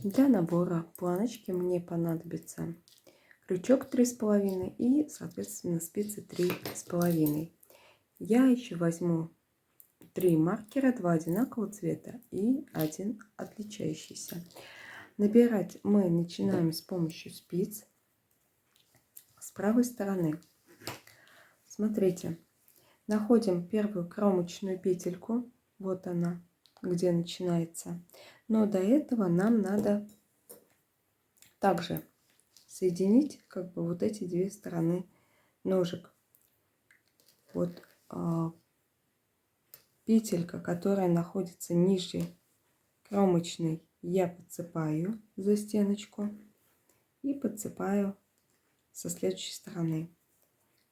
Для набора планочки мне понадобится крючок 3,5 и, соответственно, спицы 3,5. Я еще возьму 3 маркера, 2 одинакового цвета и 1 отличающийся. Набирать мы начинаем с помощью спиц с правой стороны. Смотрите, находим первую кромочную петельку, вот она, где начинается. Но до этого нам надо также соединить как бы вот эти две стороны ножек. Вот петелька, которая находится ниже кромочной, я подцепаю за стеночку и подцепаю со следующей стороны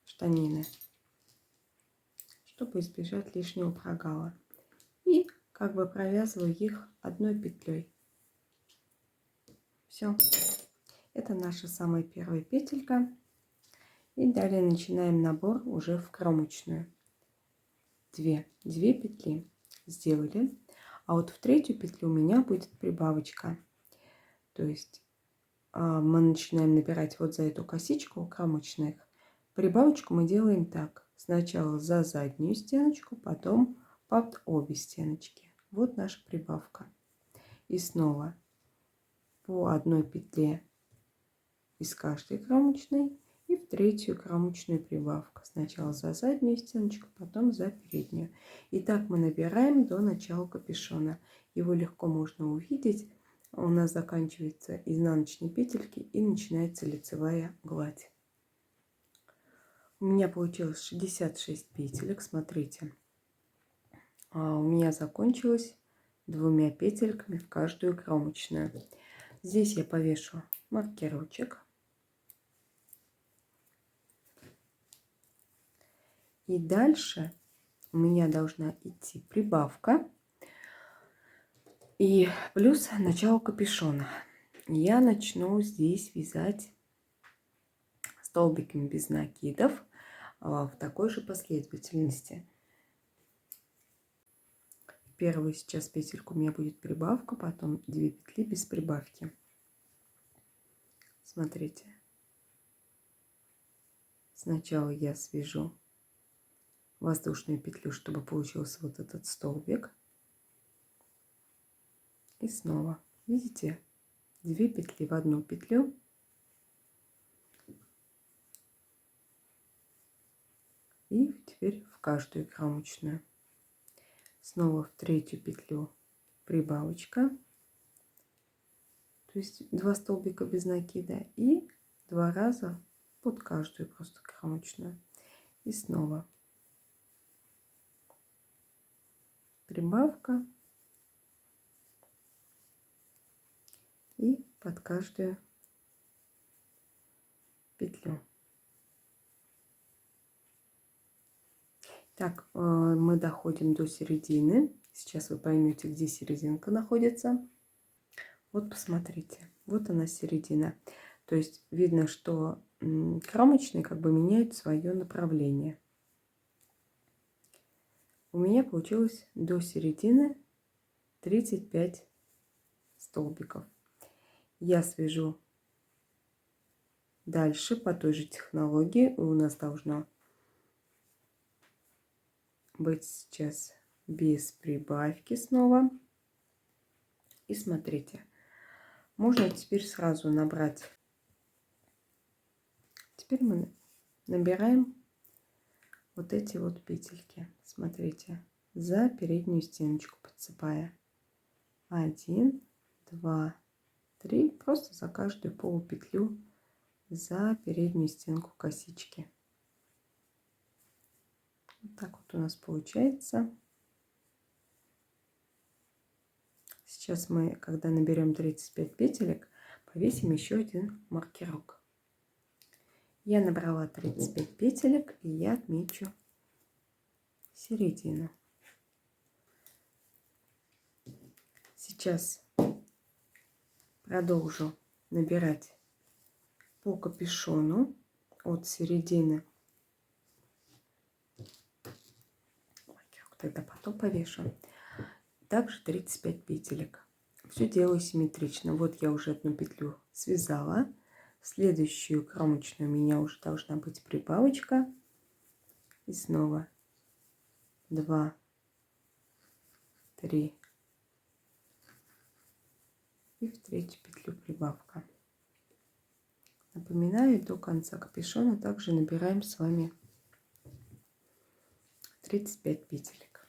штанины, чтобы избежать лишнего прогала. И как бы провязываю их одной петлей. Все. Это наша самая первая петелька. И далее начинаем набор уже в кромочную. Две петли сделали. А вот в третью петлю у меня будет прибавочка. То есть мы начинаем набирать вот за эту косичку кромочных. Прибавочку мы делаем так. Сначала за заднюю стеночку, потом под обе стеночки. Вот наша прибавка. И снова по одной петле из каждой кромочной и в третью кромочную прибавка. Сначала за заднюю стеночку, потом за переднюю. И так мы набираем до начала капюшона. Его легко можно увидеть. У нас заканчивается изнаночные петельки и начинается лицевая гладь. У меня получилось 66 петелек. Смотрите, у меня закончилось 2 петельками в каждую кромочную. Здесь я повешу маркерочек. И дальше у меня должна идти прибавка и плюс начало капюшона. Я начну здесь вязать столбиками без накидов в такой же последовательности. Первую сейчас петельку у меня будет прибавка, потом 2 петли без прибавки. Смотрите. Сначала я свяжу воздушную петлю, чтобы получился вот этот столбик. И снова, видите, 2 петли в одну петлю. И теперь в каждую кромочную. Снова в третью петлю прибавочка. То есть 2 столбика без накида. И 2 раза под каждую просто кромочную. И снова прибавка. И под каждую петлю. Так, мы доходим до середины. Сейчас вы поймете, где серединка находится. Вот посмотрите, вот она середина. То есть видно, что кромочные как бы меняют свое направление. У меня получилось до середины 35 столбиков. Я свяжу дальше по той же технологии. У нас должно быть сейчас без прибавки снова. И смотрите, можно теперь сразу набрать. Теперь мы набираем вот эти вот петельки. Смотрите, за переднюю стеночку подцепая. 1, 2, 3. Просто за каждую полупетлю за переднюю стенку косички. Вот так вот у нас получается. Сейчас мы, когда наберем 35 петелек, повесим еще один маркерок. Я набрала 35 петелек, и я отмечу середину. Сейчас продолжу набирать по капюшону от середины. Маркерок тогда потом повешу. Также 35 петелек. Все делаю симметрично. Вот я уже одну петлю связала. В следующую кромочную у меня уже должна быть прибавочка. И снова 2, 3. И в третью петлю прибавка. Напоминаю, до конца капюшона также набираем с вами 35 петелек.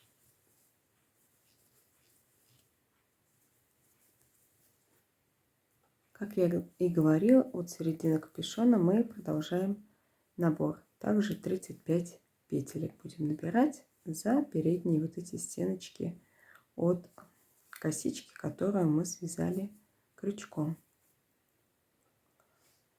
Как я и говорила, от середины капюшона мы продолжаем набор. Также 35 петелек будем набирать за передние вот эти стеночки от косички, которую мы связали крючком.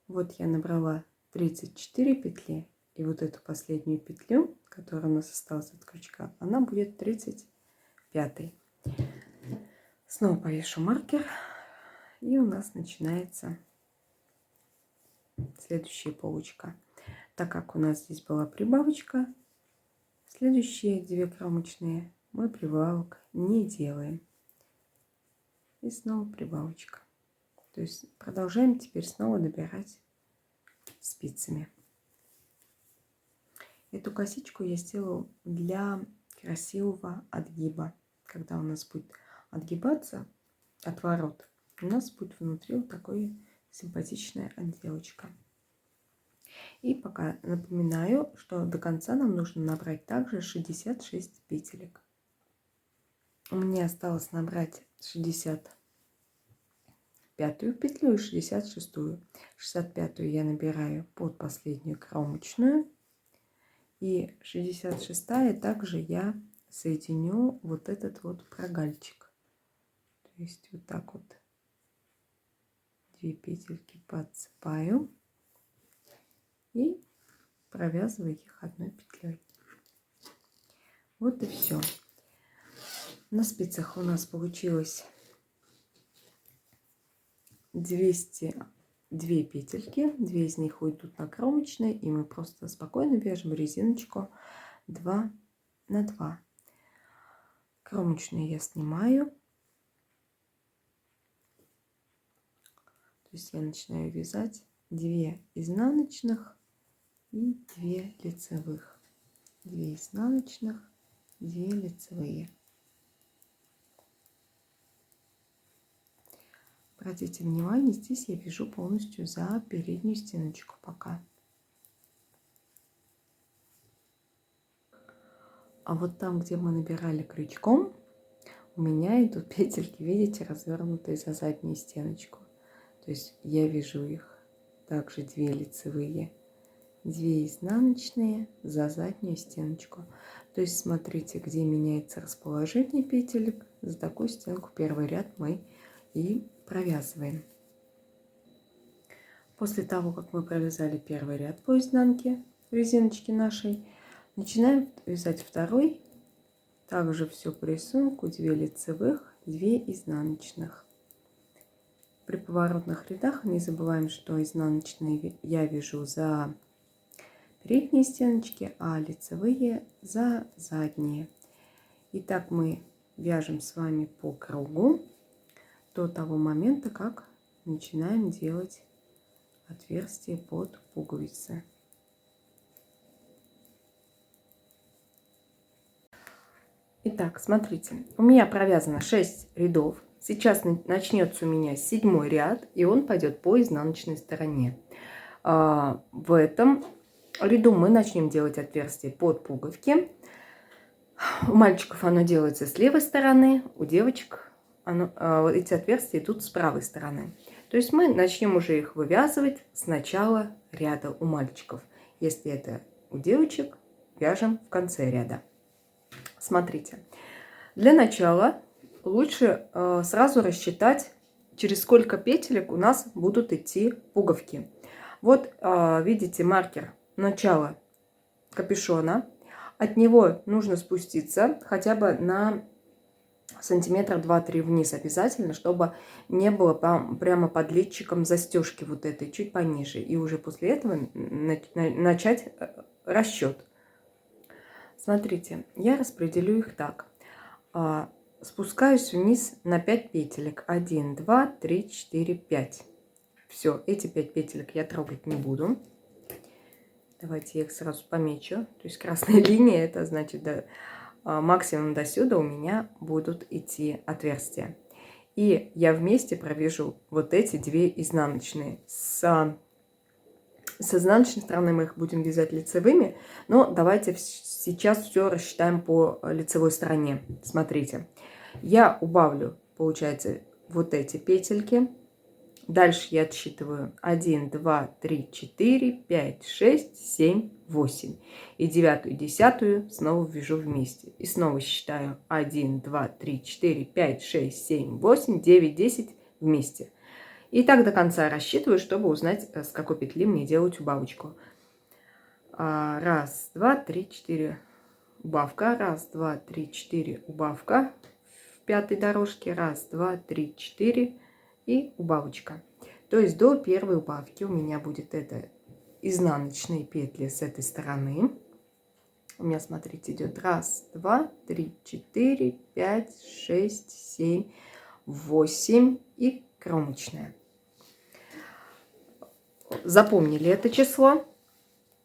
Вот я набрала 34 петли, и вот эту последнюю петлю, которая у нас осталась от крючка, она будет 35. Снова повешу маркер, и у нас начинается следующая полочка. Так как у нас здесь была прибавочка, следующие 2 кромочные мы прибавок не делаем. И снова прибавочка. То есть продолжаем теперь снова набирать спицами. Эту косичку я сделала для красивого отгиба. Когда у нас будет отгибаться отворот, у нас будет внутри вот такая симпатичная отделочка. И пока напоминаю, что до конца нам нужно набрать также 66 петелек. У меня осталось набрать 65-ю петлю и 66-ю. 65-ю я набираю под последнюю кромочную. И 66-я также я соединю вот этот вот прогальчик. То есть вот так вот 2 петельки подцепаю и провязываю их одной петлей. Вот и все. На спицах у нас получилось 202 петельки. 2 из них уйдут на кромочные, и мы просто спокойно вяжем резиночку 2 на 2. Кромочные я снимаю. То есть я начинаю вязать 2 изнаночных и 2 лицевых. 2 изнаночных, 2 лицевые. Обратите внимание, здесь я вяжу полностью за переднюю стеночку пока. А вот там, где мы набирали крючком, у меня идут петельки, видите, развернутые за заднюю стеночку. То есть я вяжу их также 2 лицевые, 2 изнаночные за заднюю стеночку. То есть смотрите, где меняется расположение петелек, за такую стенку первый ряд мы и провязываем. После того, как мы провязали первый ряд по изнанке резиночки нашей, начинаем вязать второй. Также все по рисунку: 2 лицевых, 2 изнаночных. При поворотных рядах не забываем, что изнаночные я вяжу за передние стеночки, а лицевые за задние. И так мы вяжем с вами по кругу до того момента, как начинаем делать отверстие под пуговицы. Итак, смотрите, у меня провязано 6 рядов. Сейчас начнется у меня 7-й ряд, и он пойдет по изнаночной стороне. В этом ряду мы начнем делать отверстие под пуговки. У мальчиков оно делается с левой стороны, у девочек эти отверстия идут с правой стороны. То есть мы начнем уже их вывязывать с начала ряда у мальчиков. Если это у девочек, вяжем в конце ряда. Смотрите, для начала лучше сразу рассчитать, через сколько петелек у нас будут идти пуговки. Вот видите маркер начала капюшона. От него нужно спуститься хотя бы на сантиметра 2-3 вниз обязательно, чтобы не было прямо под литчиком застежки вот этой, чуть пониже. И уже после этого начать расчет. Смотрите, я распределю их так. спускаюсь вниз на 5 петелек. 1, 2, 3, 4, 5. Все, эти 5 петелек я трогать не буду. Давайте я их сразу помечу. То есть красная линия, это значит максимум до сюда у меня будут идти отверстия. И я вместе провяжу вот эти 2 изнаночные. С изнаночной стороны мы их будем вязать лицевыми, но давайте сейчас все рассчитаем по лицевой стороне. Смотрите, я убавлю, получается, вот эти петельки. Дальше я отсчитываю 1, 2, 3, 4, 5, 6, 7, 8. И 9-ю и 10-ю снова вяжу вместе. И снова считаю 1, 2, 3, 4, 5, 6, 7, 8, 9, 10 вместе. И так до конца рассчитываю, чтобы узнать, с какой петли мне делать убавочку. 1, 2, 3, 4 убавка. 1, 2, 3, 4 убавка в 5-й дорожке. 1, 2, 3, 4 и убавочка. То есть до первой убавки у меня будет это изнаночные петли с этой стороны. У меня, смотрите, идет 1, 2, 3, 4, 5, 6, 7, 8 и кромочная. Запомнили это число.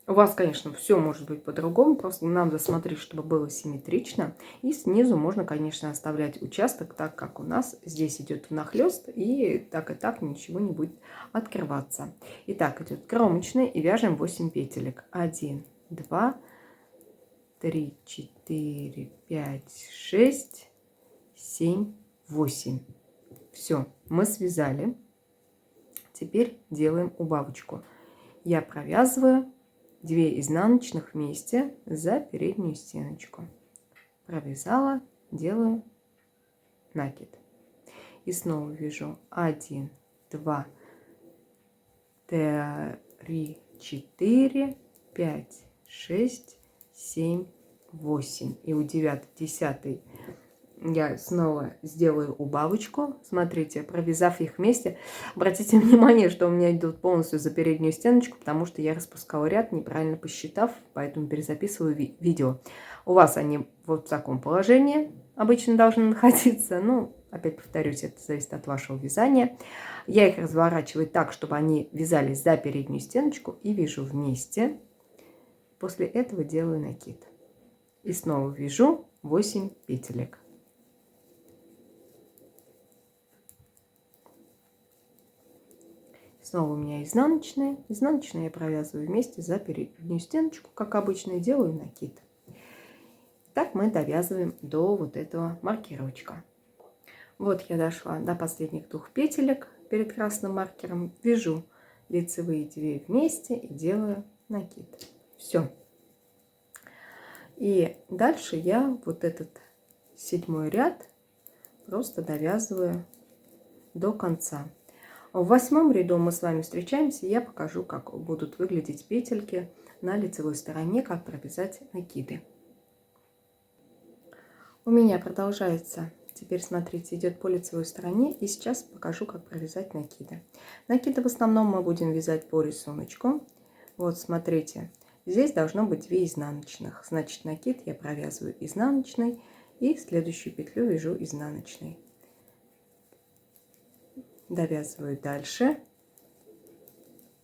У вас, конечно, все может быть по-другому, просто надо смотреть, чтобы было симметрично. И снизу можно, конечно, оставлять участок, так как у нас здесь идет внахлёст, и так ничего не будет открываться. Итак, идет кромочная, и вяжем 8 петелек. 1, 2, 3, 4, 5, 6, 7, 8. Все, мы связали. Теперь делаем убавочку. Я провязываю 2 изнаночных вместе за переднюю стеночку. Провязала, делаю накид. И снова вяжу 1, 2, 3, 4, 5, 6, 7, 8. И у 9, 10 я снова сделаю убавочку. Смотрите, провязав их вместе, обратите внимание, что у меня идут полностью за переднюю стеночку, потому что я распускала ряд, неправильно посчитав, поэтому перезаписываю видео. У вас они вот в таком положении обычно должны находиться. Ну, опять повторюсь, это зависит от вашего вязания. Я их разворачиваю так, чтобы они вязались за переднюю стеночку и вяжу вместе. После этого делаю накид. И снова вяжу 8 петелек. Снова у меня изнаночная. Изнаночная я провязываю вместе за переднюю стеночку, как обычно, и делаю накид. Так мы довязываем до вот этого маркировочка. Вот я дошла до последних 2 петелек перед красным маркером. Вяжу лицевые 2 вместе и делаю накид. Все. И дальше я вот этот 7-й ряд просто довязываю до конца. В 8-м ряду мы с вами встречаемся, и я покажу, как будут выглядеть петельки на лицевой стороне, как провязать накиды. У меня продолжается, теперь смотрите, идет по лицевой стороне, и сейчас покажу, как провязать накиды. Накиды в основном мы будем вязать по рисунку. Вот смотрите, здесь должно быть 2 изнаночных, значит накид я провязываю изнаночной и следующую петлю вяжу изнаночной. Довязываю дальше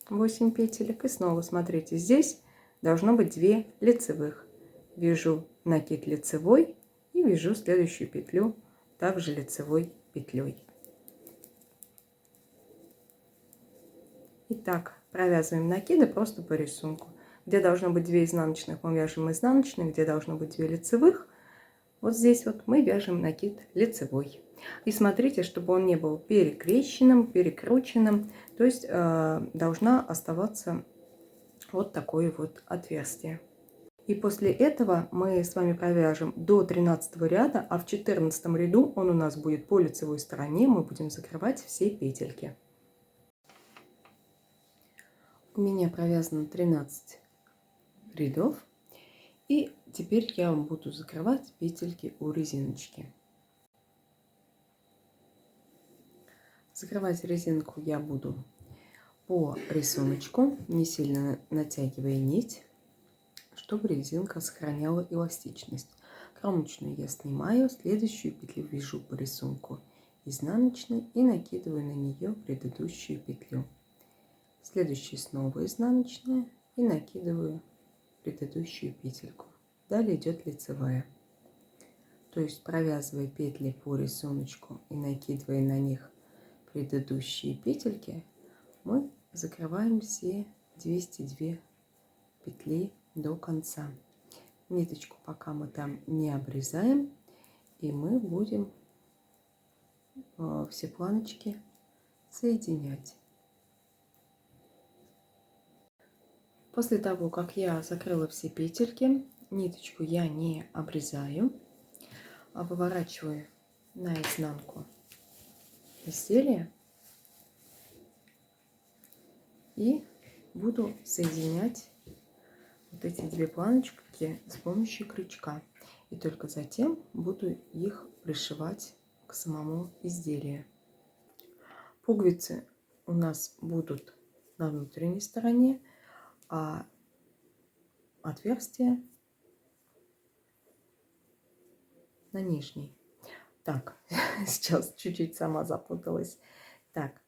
8 петелек и снова смотрите, здесь должно быть 2 лицевых. Вяжу накид лицевой и вяжу следующую петлю также лицевой петлей. Итак, провязываем накиды просто по рисунку. Где должно быть 2 изнаночных, мы вяжем изнаночных, где должно быть 2 лицевых, вот здесь вот мы вяжем накид лицевой. И смотрите, чтобы он не был перекрещенным, перекрученным. То есть должна оставаться вот такое вот отверстие. И после этого мы с вами провяжем до 13 ряда, а в 14 ряду он у нас будет по лицевой стороне. Мы будем закрывать все петельки. У меня провязано 13 рядов. И теперь я вам буду закрывать петельки у резиночки. Закрывать резинку я буду по рисунку, не сильно натягивая нить, чтобы резинка сохраняла эластичность. Кромочную я снимаю, следующую петлю вяжу по рисунку изнаночной и накидываю на нее предыдущую петлю. Следующая снова изнаночная и накидываю предыдущую петельку. Далее идет лицевая. То есть провязывая петли по рисунку и накидывая на них предыдущие петельки, мы закрываем все 202 петли до конца. Ниточку пока мы там не обрезаем, и мы будем все планочки соединять. После того, как я закрыла все петельки, ниточку я не обрезаю, а выворачиваю наизнанку изделия и буду соединять вот эти две планочки с помощью крючка. И только затем буду их пришивать к самому изделию. Пуговицы у нас будут на внутренней стороне, а отверстие на нижней. Так, сейчас чуть-чуть сама запуталась. Так,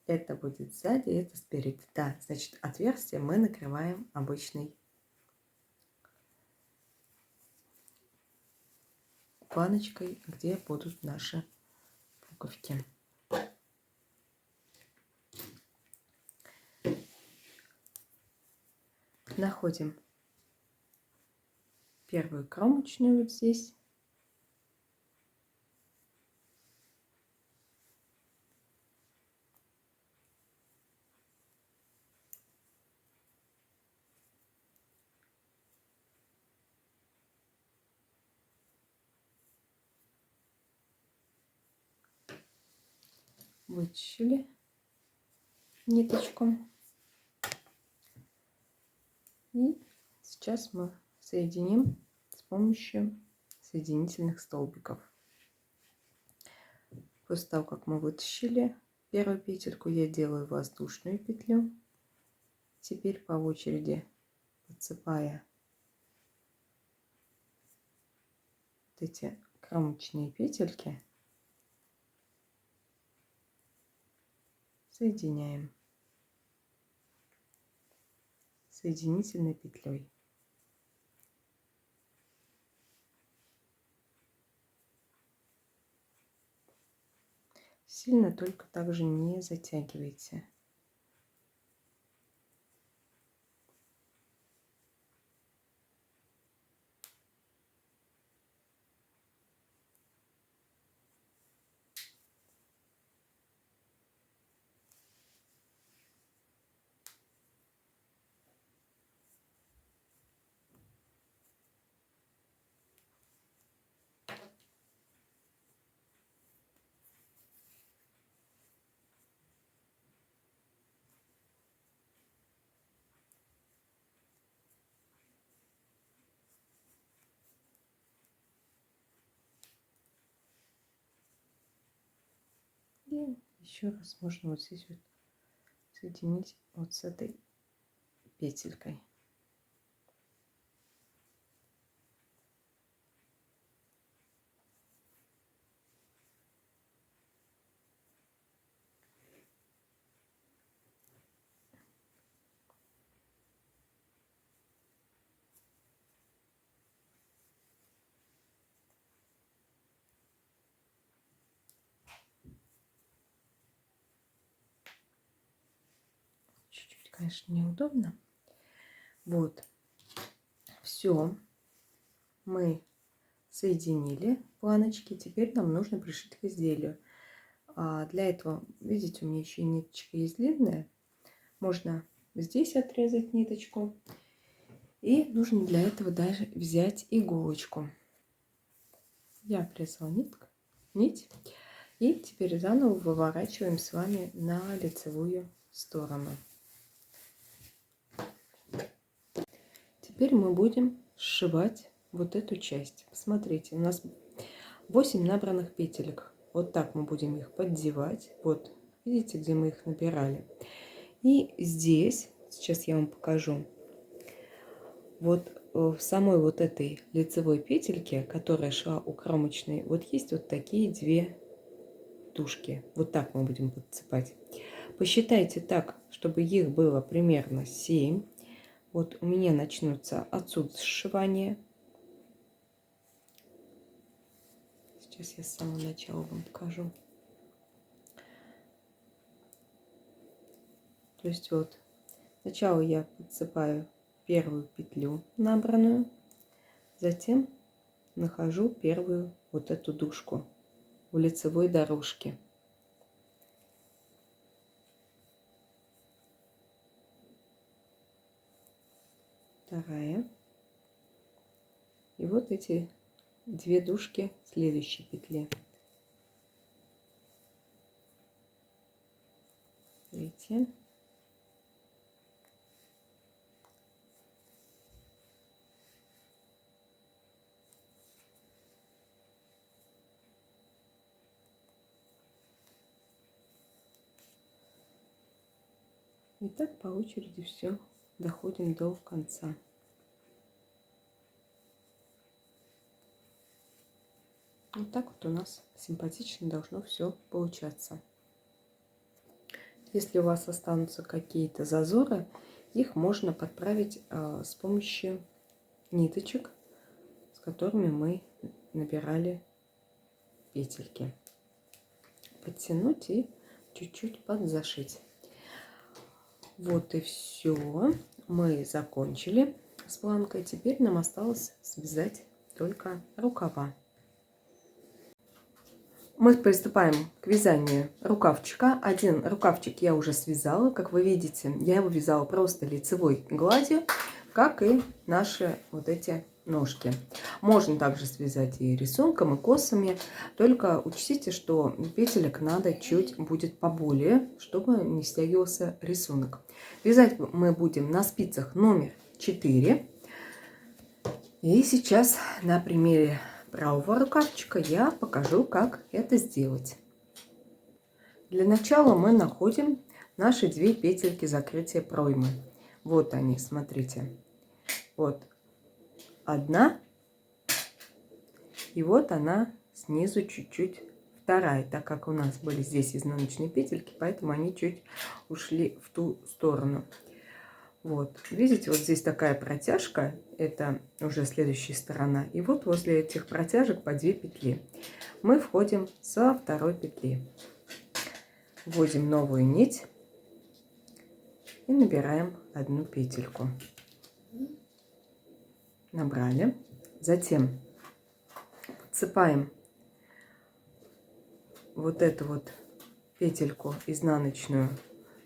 это будет сзади, это спереди. Да, значит, отверстие мы накрываем обычной планочкой, где будут наши пуговки. Находим первую кромочную вот здесь. Вытащили ниточку. И сейчас мы соединим с помощью соединительных столбиков. После того, как мы вытащили первую петельку, я делаю воздушную петлю. Теперь по очереди, подцепая вот эти кромочные петельки, соединяем соединительной петлей. Сильно только также не затягивайте. И еще раз можно вот здесь вот соединить вот с этой петелькой. Чуть-чуть, конечно, неудобно. Вот, все, мы соединили планочки. Теперь нам нужно пришить к изделию. Для этого, видите, у меня еще и ниточка есть длинная. Можно здесь отрезать ниточку. И нужно для этого даже взять иголочку. Я отрезала нить. И теперь заново выворачиваем с вами на лицевую сторону. Теперь мы будем сшивать вот эту часть. Посмотрите, у нас 8 набранных петелек. Вот так мы будем их поддевать. Вот, видите, где мы их набирали. И здесь, сейчас я вам покажу, вот в самой вот этой лицевой петельке, которая шла у кромочной, вот есть вот такие две тушки. Вот так мы будем подцепать. Посчитайте так, чтобы их было примерно 7. Вот у меня начнутся отсюда сшивания. Сейчас я с самого начала вам покажу. То есть вот сначала я подцепаю первую петлю набранную, затем нахожу первую вот эту дужку в лицевой дорожке. Вторая. И вот эти две дужки в следующей петле. Третья. И так по очереди все доходим до конца. Вот так вот у нас симпатично должно все получаться. Если у вас останутся какие-то зазоры, их можно подправить с помощью ниточек, с которыми мы набирали петельки. Подтянуть и чуть-чуть подзашить. Вот и все. Мы закончили с планкой. Теперь нам осталось связать только рукава. Мы приступаем к вязанию рукавчика. Один рукавчик я уже связала. Как вы видите, я его вязала просто лицевой гладью, как и наши вот эти ножки. Можно также связать и рисунком, и косами. Только учтите, что петелек надо чуть будет поболее, чтобы не стягивался рисунок. Вязать мы будем на спицах номер 4. И сейчас на примере правого рукавчика я покажу, как это сделать. Для начала мы находим наши две петельки закрытия проймы. Вот они, смотрите. Вот одна. И вот она снизу чуть-чуть вторая. Так как у нас были здесь изнаночные петельки, поэтому они чуть ушли в ту сторону. Вот, видите, вот здесь такая протяжка, это уже следующая сторона. И вот возле этих протяжек по 2 петли. Мы входим со второй петли. Вводим новую нить и набираем одну петельку. Набрали. Затем подцепаем вот эту вот петельку изнаночную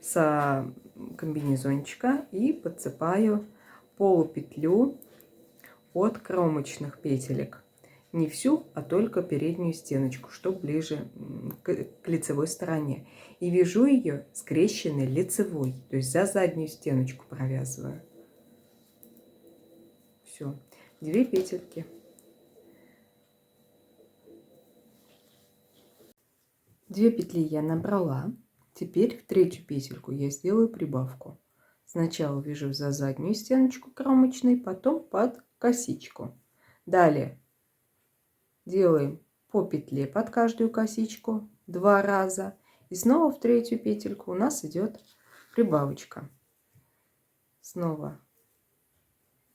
с комбинезончика и подцепаю полупетлю от кромочных петелек. Не всю, а только переднюю стеночку, что ближе к лицевой стороне. И вяжу ее скрещенной лицевой, то есть за заднюю стеночку провязываю. Все, 2 петельки. Две петли я набрала. Теперь в третью петельку я сделаю прибавку. Сначала вяжу за заднюю стеночку кромочной, потом под косичку. Далее делаем по петле под каждую косичку 2 раза. И снова в третью петельку у нас идет прибавочка. Снова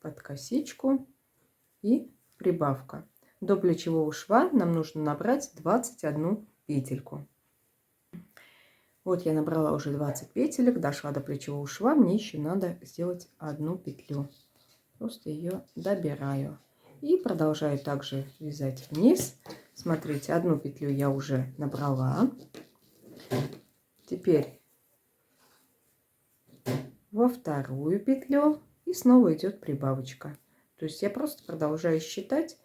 под косичку и прибавка. До плечевого шва нам нужно набрать 21 петельку. Вот я набрала уже 20 петелек, дошла до плечевого шва, мне еще надо сделать одну петлю. Просто ее добираю. И продолжаю также вязать вниз. Смотрите, одну петлю я уже набрала. Теперь во вторую петлю и снова идет прибавочка. То есть я просто продолжаю считать,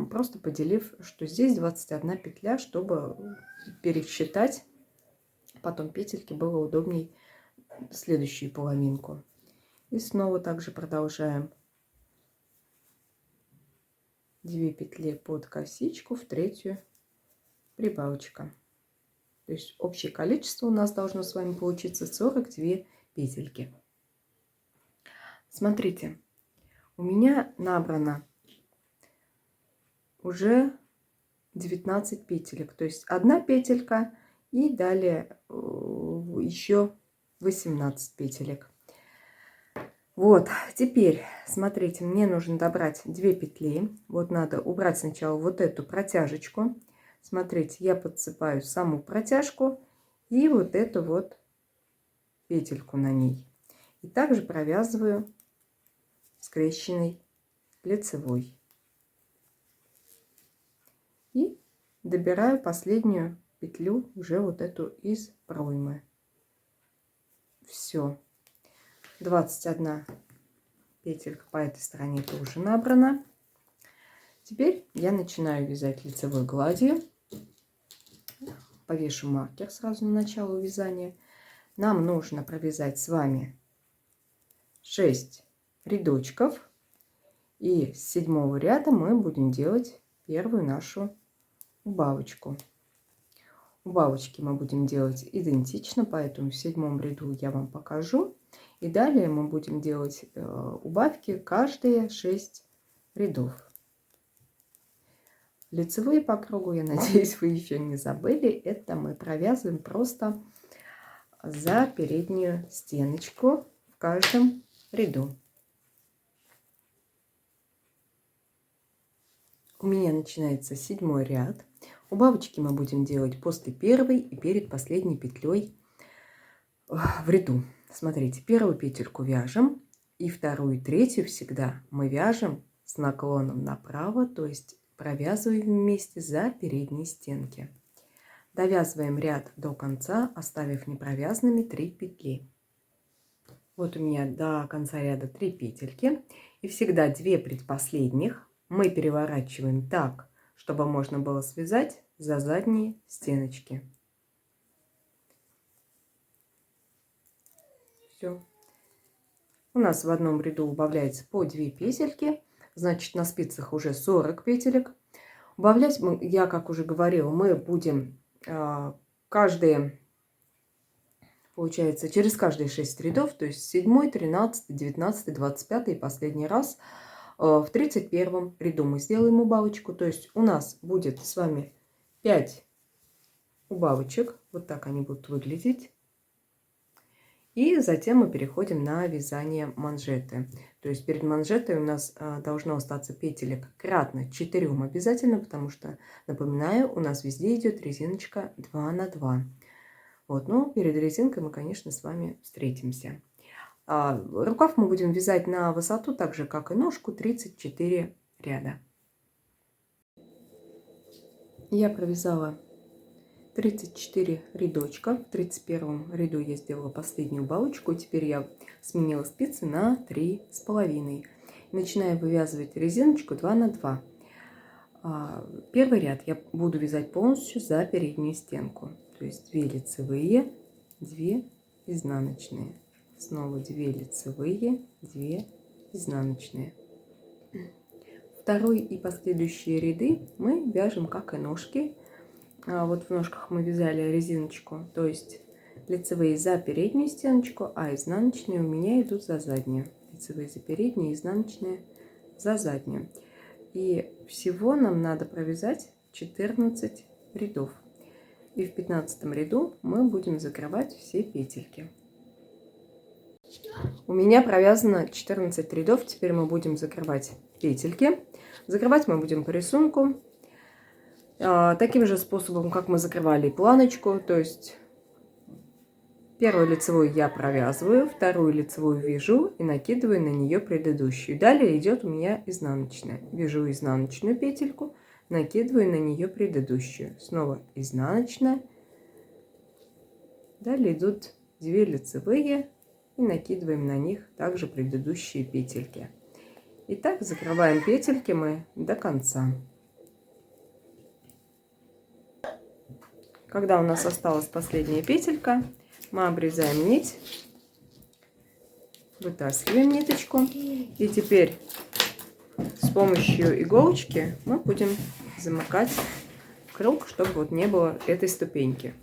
просто поделив, что здесь 21 петля, чтобы пересчитать потом петельки было удобней следующую половинку. И снова также продолжаем 2 петли под косичку, в третью прибавочка. То есть общее количество у нас должно с вами получиться 42 петельки. Смотрите, у меня набрано уже 19 петелек. То есть одна петелька и далее еще 18 петелек. Вот, теперь, смотрите, мне нужно добрать 2 петли. Вот надо убрать сначала вот эту протяжечку. Смотрите, я подсыпаю саму протяжку и вот эту вот петельку на ней. И также провязываю скрещенной лицевой. И добираю последнюю петлю, уже вот эту из проймы. Все. 21 петелька по этой стороне тоже набрана. Теперь я начинаю вязать лицевой гладью. Повешу маркер сразу на начало вязания. Нам нужно провязать с вами 6 рядочков. И с 7 ряда мы будем делать первую нашу убавочку. Убавочки мы будем делать идентично, поэтому в 7 ряду я вам покажу. И далее мы будем делать убавки каждые 6 рядов. Лицевые по кругу, я надеюсь, вы еще не забыли. Это мы провязываем просто за переднюю стеночку в каждом ряду. У меня начинается 7 ряд. Убавочки мы будем делать после первой и перед последней петлей в ряду. Смотрите, первую петельку вяжем, и вторую и третью всегда мы вяжем с наклоном направо, то есть провязываем вместе за передние стенки. Довязываем ряд до конца, оставив непровязанными 3 петли. Вот у меня до конца ряда 3 петельки, и всегда 2 предпоследних мы переворачиваем так, чтобы можно было связать за задние стеночки. Все. У нас в одном ряду убавляется по 2 петельки, значит на спицах уже 40 петелек. Убавлять мы, я как уже говорила, мы будем каждые, получается, через каждые 6 рядов, то есть 7, 13, 19, 25 и последний раз в 31 ряду мы сделаем убавочку. То есть у нас будет с вами 5 убавочек, вот так они будут выглядеть. И затем мы переходим на вязание манжеты. То есть перед манжетой у нас должно остаться петелек кратно 4 обязательно, потому что, напоминаю, у нас везде идет резиночка 2 на 2. Вот, но перед резинкой мы, конечно, с вами встретимся. Рукав мы будем вязать на высоту, так же как и ножку, 34 ряда. Я провязала 34 рядочка. В 31 ряду я сделала последнюю убавочку. Теперь я сменила спицы на 3,5. Начинаю вывязывать резиночку 2 на 2. Первый ряд я буду вязать полностью за переднюю стенку. То есть 2 лицевые, 2 изнаночные. Снова 2 лицевые, 2 изнаночные. Второй и последующие ряды мы вяжем как и ножки. Вот в ножках мы вязали резиночку, то есть лицевые за переднюю стеночку, а изнаночные у меня идут за заднюю. Лицевые за переднюю, изнаночные за заднюю. И всего нам надо провязать 14 рядов. И в 15 ряду мы будем закрывать все петельки. У меня провязано 14 рядов, теперь мы будем закрывать петельки. Закрывать мы будем по рисунку. Таким же способом, как мы закрывали планочку, то есть первую лицевую я провязываю, вторую лицевую вяжу и накидываю на нее предыдущую. Далее идет у меня изнаночная. Вяжу изнаночную петельку, накидываю на нее предыдущую. Снова изнаночная. Далее идут 2 лицевые и накидываем на них также предыдущие петельки. Итак, закрываем петельки мы до конца. Когда у нас осталась последняя петелька, мы обрезаем нить, вытаскиваем ниточку, и теперь с помощью иголочки мы будем замыкать круг, чтобы вот не было этой ступеньки.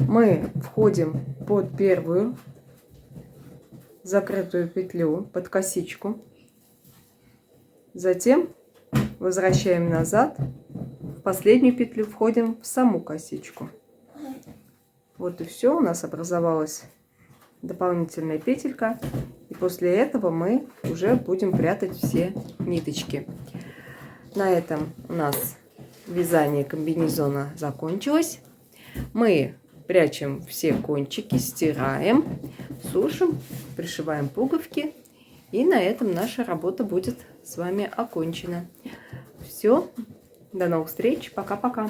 Мы входим под первую закрытую петлю под косичку. Затем возвращаем назад, в последнюю петлю входим в саму косичку. Вот и все, у нас образовалась дополнительная петелька. И после этого мы уже будем прятать все ниточки. На этом у нас вязание комбинезона закончилось. Мы прячем все кончики, стираем, сушим, пришиваем пуговки. И на этом наша работа будет с вами окончена. Все, до новых встреч, пока-пока.